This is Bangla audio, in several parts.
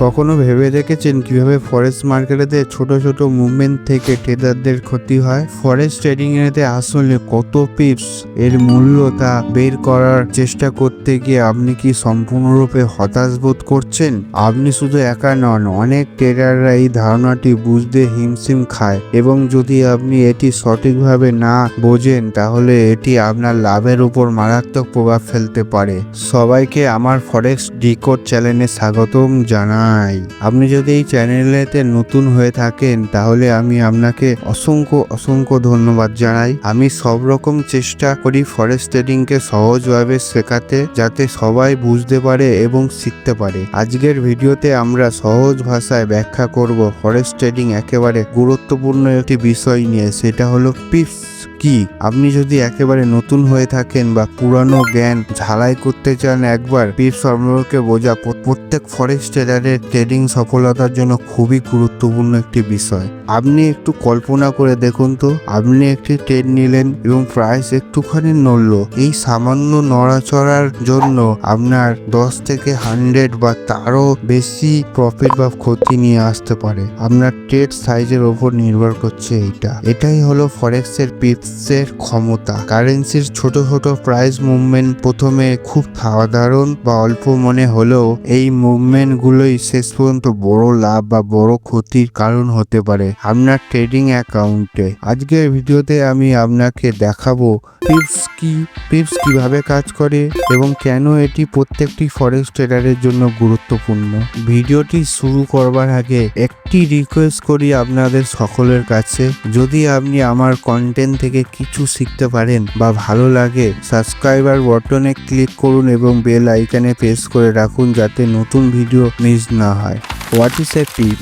কখনো ভেবে দেখেছেন কিভাবে ফরেক্স মার্কেটে ছোট ছোট মুভমেন্ট থেকে ট্রেডারদের ক্ষতি হয়? ফরেক্স ট্রেডিং এতে আসলে কত পিপস এর মূল্য তা বের করার চেষ্টা করতে গিয়ে আপনি কি সম্পূর্ণরূপে হতাশ বোধ করছেন? আপনি শুধু একা নন, অনেক ট্রেডাররা এই ধারণাটি বুঝতে হিমশিম খায় এবং যদি আপনি এটি সঠিকভাবে না বোঝেন তাহলে এটি আপনার লাভের উপর মারাত্মক প্রভাব ফেলতে পারে। সবাইকে আমার ফরেক্স ডিকোড চ্যানেলে স্বাগতম জানাই। আপনি যদি এই চ্যানেলেতে নতুন হয়ে থাকেন তাহলে আমি আপনাকে অসংখ্য ধন্যবাদ জানাই। আমি সব রকম চেষ্টা করি ফরেক্স ট্রেডিংকে সহজভাবে শেখাতে, যাতে সবাই বুঝতে পারে এবং শিখতে পারে। আজকের ভিডিওতে আমরা সহজ ভাষায় ব্যাখ্যা করব ফরেক্স ট্রেডিং একেবারে গুরুত্বপূর্ণ একটি বিষয় নিয়ে, সেটা হলো পিপস কি। আপনি যদি একেবারে নতুন হয়ে থাকেন বা পুরানো জ্ঞান ঝালাই করতে চান, একবার পিপস সম্পর্কে বোঝা প্রত্যেক ফরেক্স ট্রেডারের ট্রেডিং সফলতার জন্য খুবই গুরুত্বপূর্ণ একটি বিষয়। আপনি একটু কল্পনা করে দেখুন তো, আপনি একটি ট্রেড নিলেন এবং প্রাইস একটুখানি নড়লো। এই সামান্য নড়াচড়ার জন্য আপনার 10 থেকে 100 বা তারও বেশি প্রফিট বা ক্ষতি নিয়ে আসতে পারে। আপনার ট্রেড সাইজের ওপর নির্ভর করছে এটাই হলো ফরেক্সের পিপসের ক্ষমতা। কারেন্সির ছোট ছোট প্রাইস মুভমেন্ট প্রথমে খুব সাধারণ বা অল্প মনে হলেও এই মুভমেন্ট গুলোই শেষ পর্যন্ত বড় লাভ বা বড় ক্ষতির কারণ হতে পারে আপনার ট্রেডিং অ্যাকাউন্টে। আজকের ভিডিওতে আমি আপনাকে দেখাবো পিপস কিভাবে কাজ করে এবং কেন এটি প্রত্যেকটি ফরেক্স ট্রেডারের জন্য গুরুত্বপূর্ণ। ভিডিওটি শুরু করবার আগে একটি রিকোয়েস্ট করি আপনাদের সকলের কাছে, যদি আপনি আমার কন্টেন্ট থেকে কিছু শিখতে পারেন বা ভালো লাগে, সাবস্ক্রাইবার বাটনে ক্লিক করুন এবং বেল আইকনে প্রেস করে রাখুন যাতে নতুন ভিডিও মিস না হয়। What is a পিপ?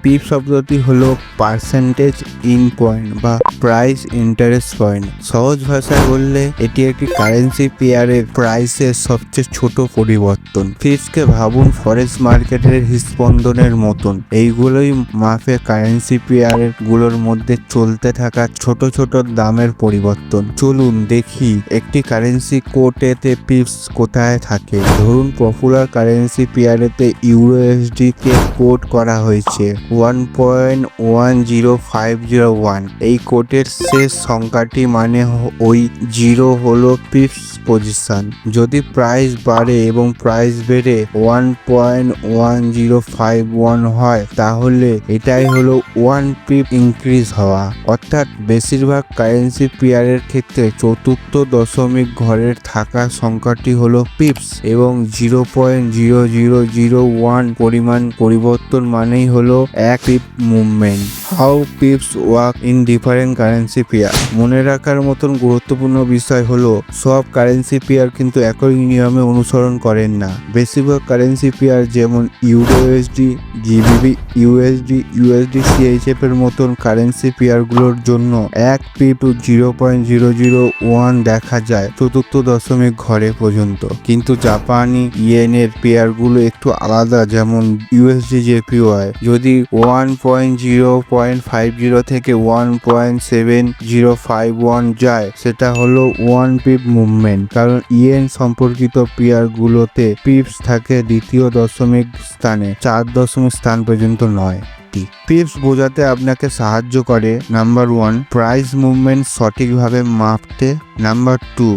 পিপ শব্দটি হলো পার্সেন্টেজ ইন পয়েন্ট বা প্রাইস ইন্টারেস্ট পয়েন্ট। সহজ ভাষায় বললে এটি একটি কারেন্সি পেয়ারের প্রাইসের সবচেয়ে ছোট পরিবর্তন। পিপসকে ভাবুন ফরেক্স মার্কেটের হৃদস্পন্দনের মতন। এইগুলোই মাপে কারেন্সি পেয়ারের গুলোর মধ্যে চলতে থাকা ছোট ছোট দামের পরিবর্তন। চলুন দেখি একটি কারেন্সি কোটেতে পিপস কোথায় থাকে। ধরুন পপুলার কারেন্সি পেয়ারেতে ইউএসডি কে কোট করা হয়েছে 1.10501। এই কোটের শেষ সংখ্যাটি মানে ওই 0 হলো পিপস পজিশন। যদি প্রাইস বাড়ে এবং প্রাইস বেড়ে 1.1051 হয় তাহলে এটাই হলো 1 পিপ ইনক্রিজ হওয়া। অর্থাৎ বেশিরভাগ কারেন্সি পেয়ারের ক্ষেত্রে চতুর্থ দশমিক ঘরের থাকা সংখ্যাটি হলো পিপস এবং 0.0001 পরিমাণ পরিবর্তন মানেই হলো 1 pip movement. How pips work in different currency pair. মনে রাখার মতন গুরুত্বপূর্ণ বিষয় হলো সব কারেন্সি পেয়ার কিন্তু একই নিয়মে অনুসরণ করেন না। বেশিরভাগ কারেন্সি পেয়ার যেমন USD, GBB USD, USD CHF এর মতন কারেন্সি পেয়ারগুলোর জন্য 1 পিপ টু 0.001 দেখা যায় চতুর্থ দশমিক ঘরে পর্যন্ত। কিন্তু জাপানি ইয়েনের পেয়ারগুলো একটু আলাদা, যেমন ইউএসডি জেপিওয়াই যদি 1.050 থেকে 1.7051 যায় সেটা হলো 1 পিপ মুভমেন্ট, কারণ ইয়েন সম্পর্কিত পেয়ারগুলোতে পিপস থাকে দ্বিতীয় দশমিক স্থানে, 4 দশমিক স্থান পর্যন্ত নয়। পিপস বোঝাতে আপনাকে সাহায্য করে নাম্বার 1 প্রাইস মুভমেন্ট সঠিকভাবে মাপতে, নাম্বার 2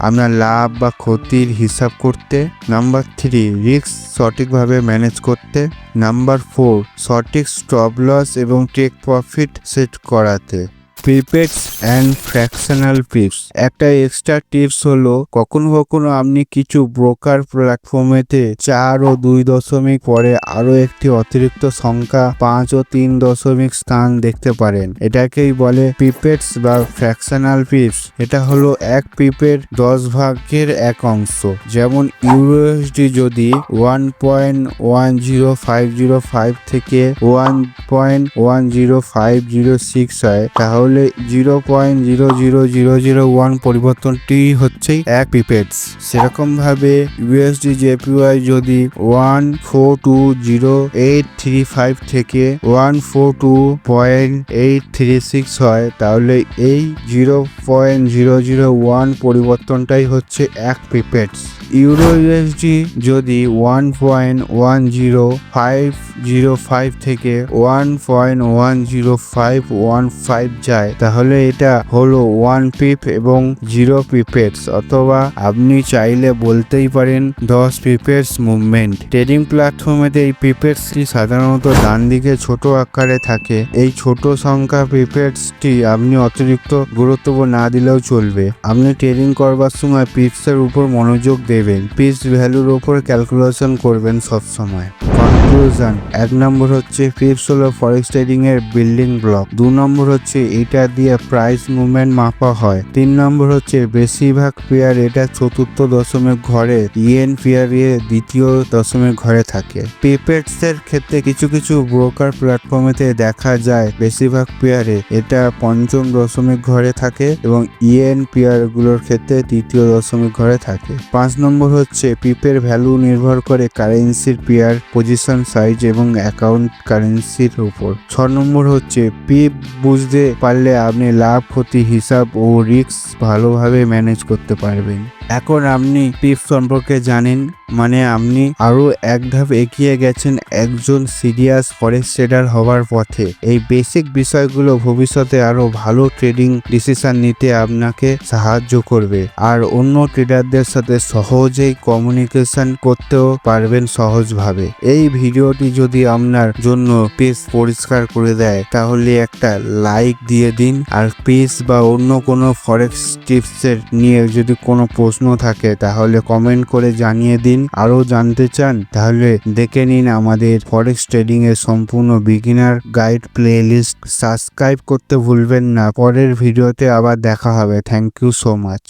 আপনার লাভ বা ক্ষতির হিসাব করতে, নাম্বার 3 রিস্ক সঠিকভাবে ম্যানেজ করতে, নাম্বার 4 সঠিক স্টপ লস এবং টেক প্রফিট সেট করাতে। প্রিপেডস অ্যান্ড ফ্র্যাকশনাল পিপস। একটা এক্সট্রা টিপস হলো কখনো কখনো আপনি কিছু ব্রোকার প্ল্যাটফর্মেতে 4 ও 2 দশমিক পরে আরো একটি অতিরিক্ত সংখ্যা 5 ও 3 দশমিক স্থান দেখতে পারেন। এটাকেই বলে প্রিপেডস বা ফ্র্যাকশনাল পিপস। এটা হলো 1 পিপের 10 ভাগের 1 অংশ। যেমন ইউএসডি যদি 1.10505 থেকে 1.10506 হয় তাহলে তাহলে 0.00001 পরিবর্তনটি হচ্ছে এক পিপেটস। সেরকম ভাবে ইউএসডি জেপিওয়াই যদি 1420835 থেকে 142.836 হয়, তাহলে এই 0.001 পরিবর্তনটাই হচ্ছে এক পিপেটস। ইউরো ইউএসডি যদি 1.10505 থেকে 1.10515 যায়, তাহলে এটা হলো 1 পিপ এবং 0 পিপেটস, অথবা আপনি চাইলে বলতেই পারেন 10 পিপেটস মুভমেন্ট। ট্রেডিং প্ল্যাটফর্মেতে এই পিপেটসটি সাধারণত ডান দিকে ছোট আকারে থাকে। এই ছোট সংখ্যা পিপেটসটি আপনি অতিরিক্ত গুরুত্ব না দিলেও চলবে। আপনি ট্রেডিং করবার সময় পিপসের উপর মনোযোগ দেবেন, পিপস ভ্যালুর উপর ক্যালকুলেশন করবেন সবসময়। কনক্লুশন: 1 নম্বর হচ্ছে পিপস হলো ফরেক্স ট্রেডিং এর বিল্ডিং ব্লক। 2 নম্বর হচ্ছে এটা দিয়ে প্রাইস মুভমেন্ট মাপা হয়। 3 নম্বর হচ্ছে বেশিরভাগ পেয়ার এটা চতুর্থ দশমিক ঘরে, ইয়েন পেয়ার দ্বিতীয় দশমিক ঘরে থাকে। পিপেটস এর ক্ষেত্রে কিছু কিছু ব্রোকার প্ল্যাটফর্মেতে দেখা যায় বেশিরভাগ পেয়ারে এটা পঞ্চম দশমিক ঘরে থাকে এবং ইয়েন পেয়ার গুলোর ক্ষেত্রে তৃতীয় দশমিক ঘরে থাকে। 5 নম্বর হচ্ছে পিপের ভ্যালু নির্ভর করে কারেন্সির পেয়ার, পজিশন সাইজ এবং অ্যাকাউন্ট কারেন্সির উপর। 6 নম্বর হচ্ছে পিপ বুঝতে পারলে আপনি লাভ ক্ষতি হিসাব ও রিস্ক ভালোভাবে ম্যানেজ করতে পারবেন। এখন আপনি পিপ সম্পর্কে জানেন, মানে আপনি আরো এক ধাপ এগিয়ে গেছেন একজন সিরিয়াস ফরেক্স ট্রেডার হওয়ার পথে। এই বেসিক বিষয়গুলো ভবিষ্যতে আরো ভালো ট্রেডিং ডিসিশন নিতে আপনাকে সাহায্য করবে, আর অন্য ট্রেডারদের সাথে সহজেই কমিউনিকেশন করতেও পারবেন সহজভাবে। এই ভিডিওটি যদি আপনার জন্য পেজ পরিষ্কার করে দেয়, তাহলে একটা লাইক দিয়ে দিন। আর পেজ বা অন্য কোনো ফরেক্স টিপসের নিয়ে যদি কোনো প্রশ্ন থাকে, তাহলে কমেন্ট করে জানিয়ে দিন। আরো জানতে চান, তাহলে দেখে নিন আমাদের ফরেক্স ট্রেডিং এর সম্পূর্ণ বিগিনার গাইড প্লেলিস্ট। সাবস্ক্রাইব করতে ভুলবেন না। পরের ভিডিওতে আবার দেখা হবে। Thank you so much.